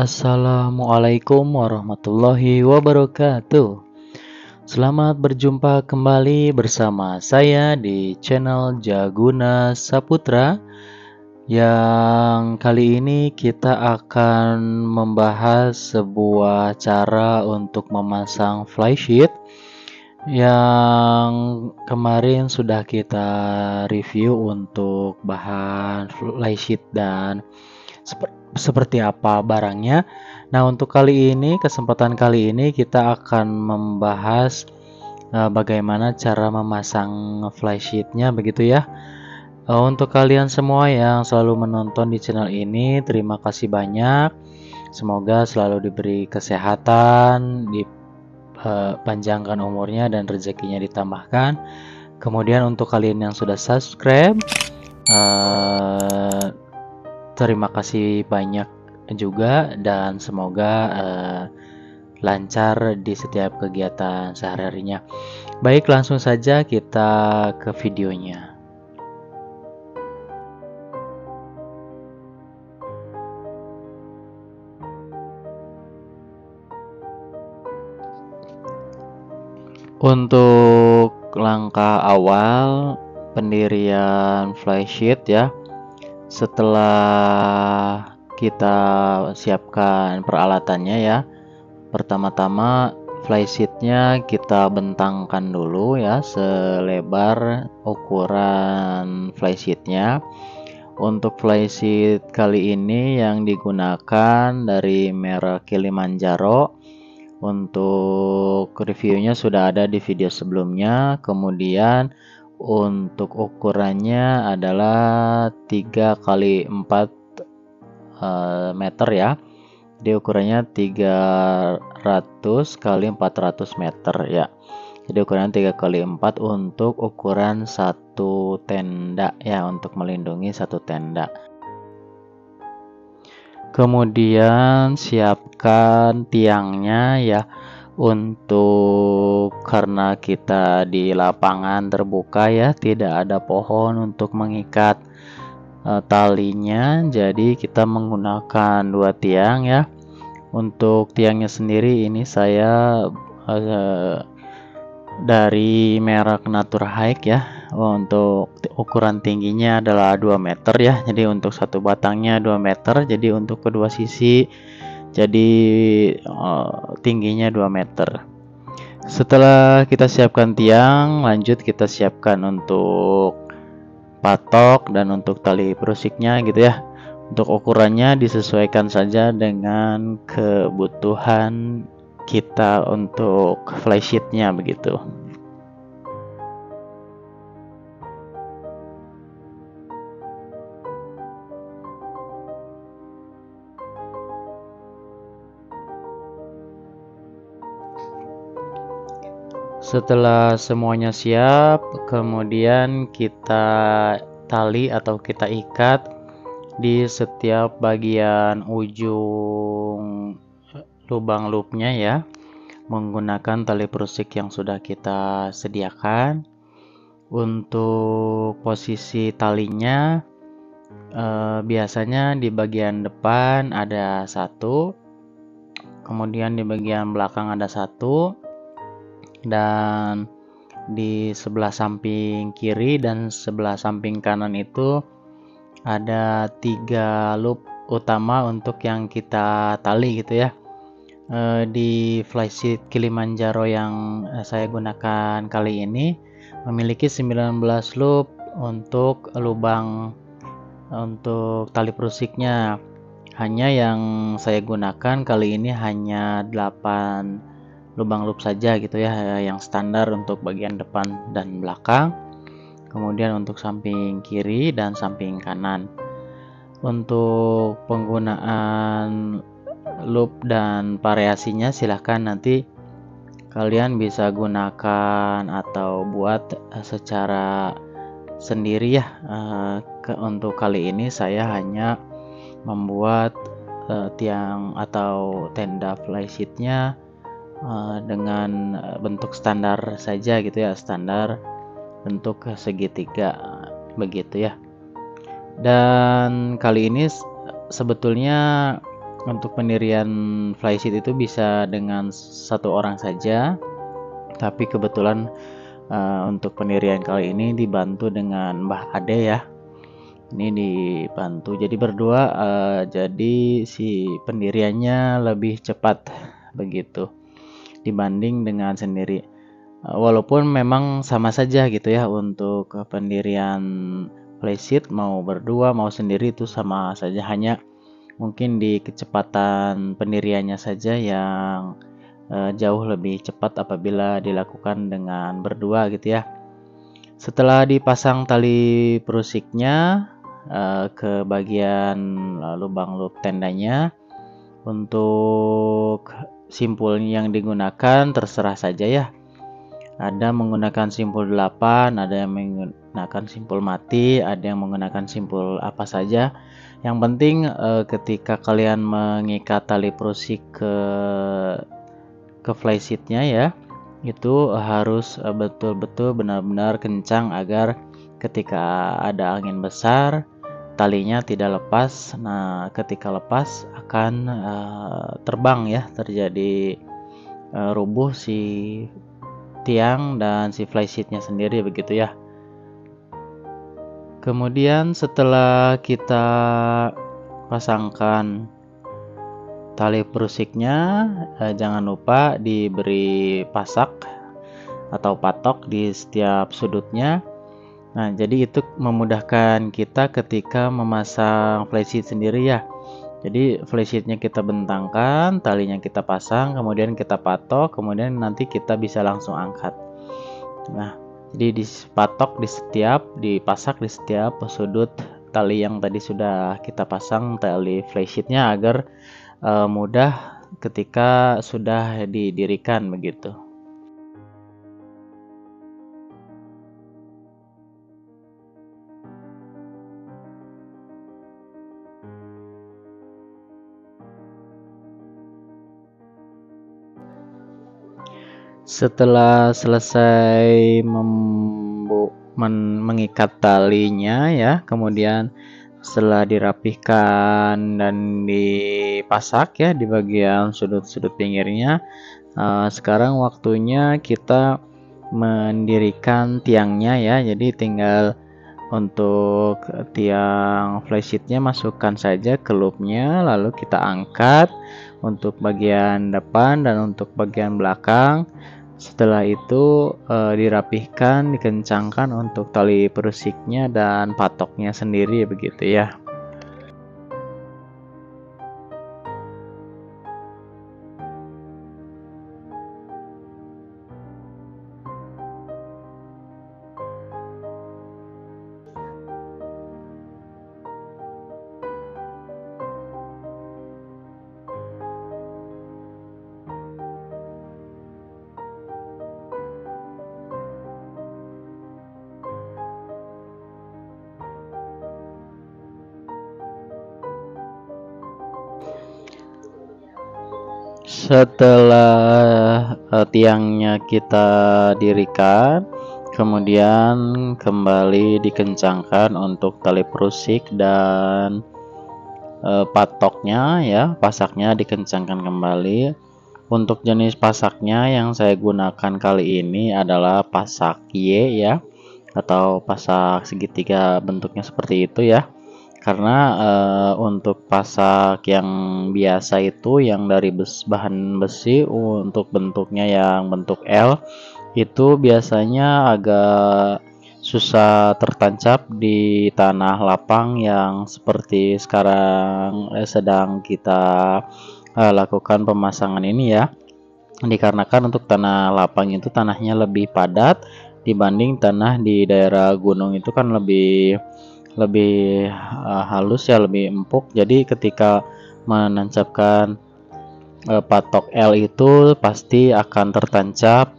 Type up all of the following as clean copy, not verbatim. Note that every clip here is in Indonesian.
Assalamualaikum warahmatullahi wabarakatuh. Selamat berjumpa kembali bersama saya di channel Jaguna Saputra. Yang kali ini kita akan membahas sebuah cara untuk memasang flysheet yang kemarin sudah kita review untuk bahan flysheet dan seperti apa barangnya. Nah, untuk kesempatan kali ini kita akan membahas bagaimana cara memasang flysheetnya begitu ya. Untuk kalian semua yang selalu menonton di channel ini, terima kasih banyak. Semoga selalu diberi kesehatan, dipanjangkan umurnya dan rezekinya ditambahkan. Kemudian untuk kalian yang sudah subscribe, terima kasih banyak juga dan semoga lancar di setiap kegiatan sehari-harinya. Baik, langsung saja kita ke videonya. Untuk langkah awal pendirian flysheet ya, setelah kita siapkan peralatannya ya, pertama-tama flysheetnya kita bentangkan dulu ya selebar ukuran flysheetnya. Untuk flysheet kali ini yang digunakan dari merek Kilimanjaro. Untuk reviewnya sudah ada di video sebelumnya. Kemudian untuk ukurannya adalah 3 kali 4 meter ya. Jadi ukurannya 300 kali 400 meter ya. Jadi ukuran 3 kali 4 untuk ukuran satu tenda ya, untuk melindungi satu tenda. Kemudian siapkan tiangnya ya, karena kita di lapangan terbuka ya, tidak ada pohon untuk mengikat talinya, jadi kita menggunakan 2 tiang ya. Untuk tiangnya sendiri ini saya dari merek Natur Hike ya. Untuk ukuran tingginya adalah 2 meter ya, jadi untuk satu batangnya 2 meter, jadi untuk kedua sisi jadi tingginya 2 meter. Setelah kita siapkan tiang, lanjut kita siapkan untuk patok dan untuk tali perusiknya gitu ya. Untuk ukurannya disesuaikan saja dengan kebutuhan kita untuk flysheetnya begitu. Setelah semuanya siap, kemudian kita tali atau kita ikat di setiap bagian ujung lubang loopnya ya, menggunakan tali perusik yang sudah kita sediakan. Untuk posisi talinya biasanya di bagian depan ada satu, kemudian di bagian belakang ada satu, dan di sebelah samping kiri dan sebelah samping kanan itu ada 3 loop utama untuk yang kita tali gitu ya. Di flysheet Kilimanjaro yang saya gunakan kali ini memiliki 19 loop untuk lubang untuk tali perusiknya. Hanya yang saya gunakan kali ini hanya 8 lubang loop saja gitu ya, yang standar untuk bagian depan dan belakang, kemudian untuk samping kiri dan samping kanan. Untuk penggunaan loop dan variasinya silahkan nanti kalian bisa gunakan atau buat secara sendiri ya. Untuk kali ini saya hanya membuat tiang atau tenda flysheetnya dengan bentuk standar saja gitu ya, standar bentuk segitiga begitu ya. Dan kali ini sebetulnya Untuk pendirian flysheet itu bisa dengan satu orang saja, tapi kebetulan untuk pendirian kali ini dibantu dengan Mbah Ade ya. Ini dibantu jadi berdua, jadi si pendiriannya lebih cepat begitu dibanding dengan sendiri. Walaupun memang sama saja gitu ya untuk pendirian flysheet, mau berdua mau sendiri itu sama saja, hanya mungkin di kecepatan pendiriannya saja yang jauh lebih cepat apabila dilakukan dengan berdua gitu ya. Setelah dipasang tali perusiknya ke bagian lubang loop tendanya, untuk simpul yang digunakan terserah saja ya. Ada menggunakan simpul 8, ada yang menggunakan simpul mati, ada yang menggunakan simpul apa saja. Yang penting ketika kalian mengikat tali perusik ke flysheetnya ya, itu harus betul-betul benar-benar kencang agar ketika ada angin besar talinya tidak lepas. Nah, ketika lepas akan terbang ya, terjadi rubuh si tiang dan si flysheetnya sendiri begitu ya. Kemudian setelah kita pasangkan tali perusiknya, jangan lupa diberi pasak atau patok di setiap sudutnya. Nah, jadi itu memudahkan kita ketika memasang flysheet sendiri ya. Jadi flysheetnya kita bentangkan, talinya kita pasang, kemudian kita patok, kemudian nanti kita bisa langsung angkat. Nah, jadi dipasak di setiap sudut tali yang tadi sudah kita pasang tali flysheetnya agar mudah ketika sudah didirikan begitu. Setelah selesai mengikat talinya ya, kemudian setelah dirapihkan dan dipasak ya di bagian sudut-sudut pinggirnya, sekarang waktunya kita mendirikan tiangnya ya. Jadi tinggal untuk tiang flysheetnya masukkan saja ke loopnya, lalu kita angkat untuk bagian depan dan untuk bagian belakang. Setelah itu dirapihkan, dikencangkan untuk tali perusiknya dan patoknya sendiri begitu ya. Setelah tiangnya kita dirikan, kemudian kembali dikencangkan untuk tali perusik dan patoknya ya, pasaknya dikencangkan kembali. Untuk jenis pasaknya yang saya gunakan kali ini adalah pasak Y ya, atau pasak segitiga, bentuknya seperti itu ya. Karena untuk pasak yang biasa itu yang dari bahan besi, untuk bentuknya yang bentuk L itu biasanya agak susah tertancap di tanah lapang yang seperti sekarang sedang kita lakukan pemasangan ini ya. Dikarenakan untuk tanah lapang itu tanahnya lebih padat dibanding tanah di daerah gunung, itu kan lebih halus ya, lebih empuk. Jadi ketika menancapkan patok L itu pasti akan tertancap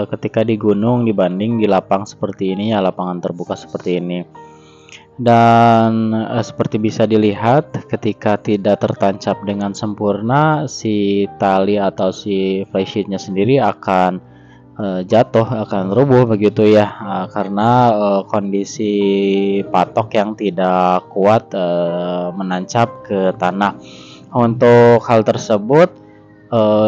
ketika di gunung dibanding di lapang seperti ini ya, lapangan terbuka seperti ini. Dan seperti bisa dilihat, ketika tidak tertancap dengan sempurna, si tali atau si flysheetnya sendiri akan jatuh, akan rubuh begitu ya, karena kondisi patok yang tidak kuat menancap ke tanah. Untuk hal tersebut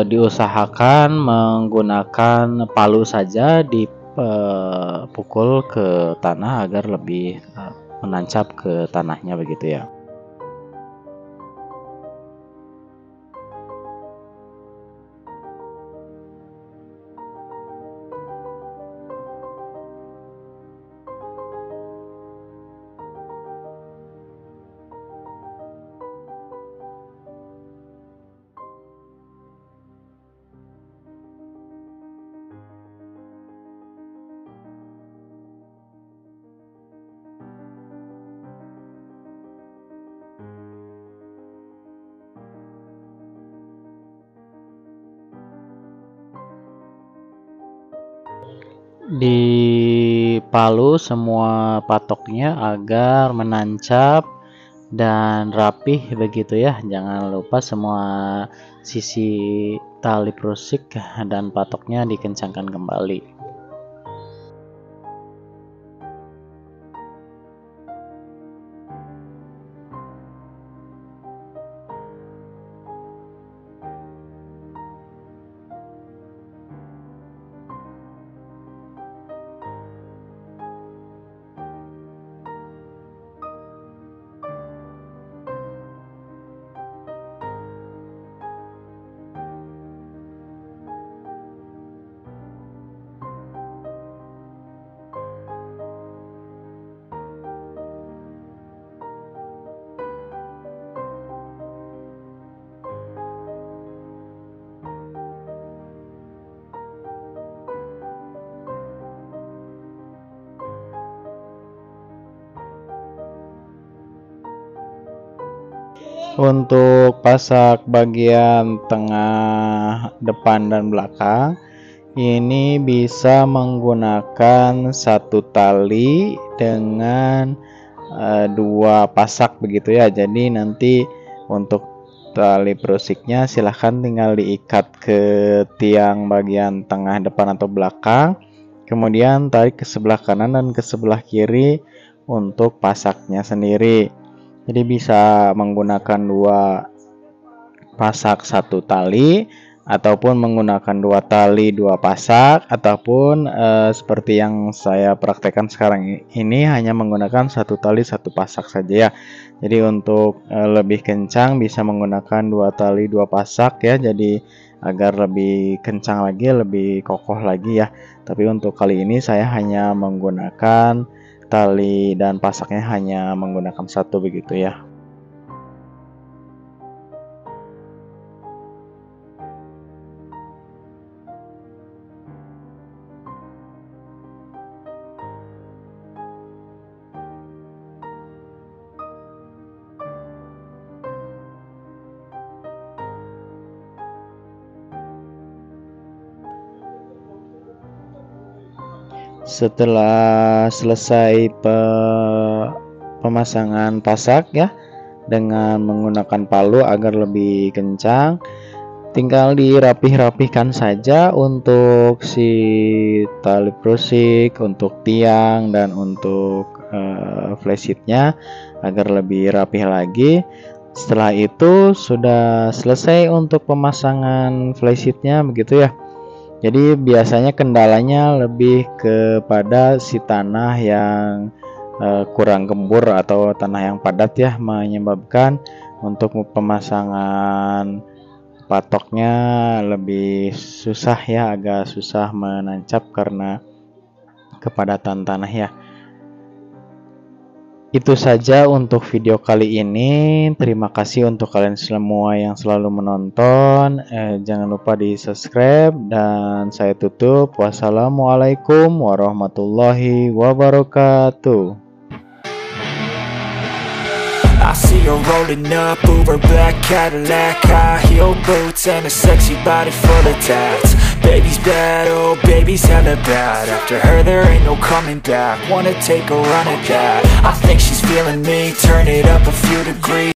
diusahakan menggunakan palu saja dipukul ke tanah agar lebih menancap ke tanahnya begitu ya. Dipalu semua patoknya agar menancap dan rapih begitu ya. Jangan lupa semua sisi tali prusik dan patoknya dikencangkan kembali. Untuk pasak bagian tengah, depan dan belakang ini bisa menggunakan satu tali dengan dua pasak begitu ya. Jadi nanti untuk tali perusiknya silahkan tinggal diikat ke tiang bagian tengah, depan atau belakang, kemudian tarik ke sebelah kanan dan ke sebelah kiri untuk pasaknya sendiri. Jadi bisa menggunakan dua pasak satu tali, ataupun menggunakan dua tali dua pasak, ataupun seperti yang saya praktekkan sekarang ini hanya menggunakan satu tali satu pasak saja ya. Jadi untuk lebih kencang bisa menggunakan dua tali dua pasak ya, jadi agar lebih kencang lagi, lebih kokoh lagi ya. Tapi untuk kali ini saya hanya menggunakan tali dan pasaknya hanya menggunakan satu begitu ya. Setelah selesai pemasangan pasak ya dengan menggunakan palu agar lebih kencang, tinggal dirapih-rapihkan saja untuk si tali prusik, untuk tiang dan untuk flysheetnya agar lebih rapih lagi. Setelah itu sudah selesai untuk pemasangan flysheetnya begitu ya. Jadi biasanya kendalanya lebih kepada si tanah yang kurang gembur atau tanah yang padat ya, menyebabkan untuk pemasangan patoknya lebih susah ya, agak susah menancap karena kepadatan tanah ya. Itu saja untuk video kali ini. Terima kasih untuk kalian semua yang selalu menonton. Jangan lupa di subscribe dan saya tutup. Wassalamualaikum warahmatullahi wabarakatuh. I see her rolling up, Uber black Cadillac, high heel boots and a sexy body full of tats. Baby's bad, oh baby's hella bad. After her there ain't no coming back. Wanna take a run at that. I think she's feeling me, turn it up a few degrees.